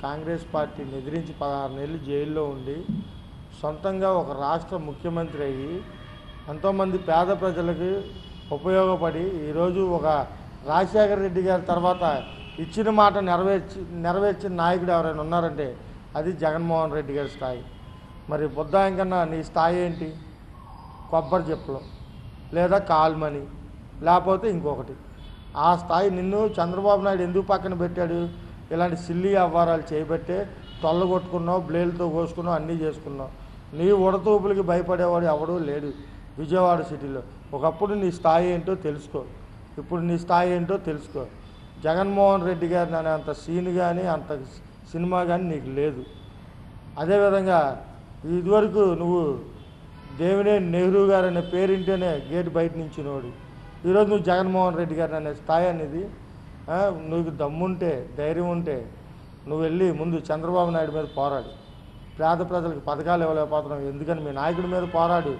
కాంగ్రెస్ పార్టీని ఎదిరించి 16 నెలలు జైల్లో ఉండి సొంతంగా ఒక రాష్ట్ర ముఖ్యమంత్రి అయ్యి ఎంతోమంది పేద ప్రజలకు ఉపయోగపడి ఈరోజు ఒక రాజశేఖర రెడ్డి గారి తర్వాత ఇచ్చిన మాట నెరవేర్చిన నాయకుడు ఎవరైనా ఉన్నారంటే అది జగన్మోహన్ రెడ్డి గారి స్థాయి. మరి బుద్ధాయం కన్నా నీ స్థాయి ఏంటి? కొబ్బరి చెప్పులు లేదా కాల్మని లేకపోతే ఇంకొకటి. ఆ స్థాయి నిన్ను చంద్రబాబు నాయుడు ఎందుకు పక్కన పెట్టాడు? ఇలాంటి సిల్లీ వ్యవహారాలు చేయబట్టే తొల్లగొట్టుకున్నావు, బ్లేడ్తో కోసుకున్నావు, అన్నీ చేసుకున్నావు. నీ ఉడతూపులకి భయపడేవాడు ఎవడూ లేడు విజయవాడ సిటీలో. ఒకప్పుడు నీ స్థాయి ఏంటో తెలుసుకో, ఇప్పుడు నీ స్థాయి ఏంటో తెలుసుకో. జగన్మోహన్ రెడ్డి గారిని అనే అంత సీన్ కానీ అంత సినిమా కానీ నీకు లేదు. అదేవిధంగా ఇదివరకు నువ్వు దేవినేని నెహ్రూ గారు అనే పేరింటేనే గేటు బయట నుంచినోడు. ఈరోజు నువ్వు జగన్మోహన్ రెడ్డి గారిని అనే స్థాయి అనేది నువ్వు దమ్ముంటే ధైర్యం ఉంటే నువ్వు వెళ్ళి ముందు చంద్రబాబు నాయుడు మీద పోరాడు. పేద ప్రజలకు పథకాలు ఇవ్వలేకపోతున్నావు ఎందుకని మీ నాయకుడి మీద పోరాడు.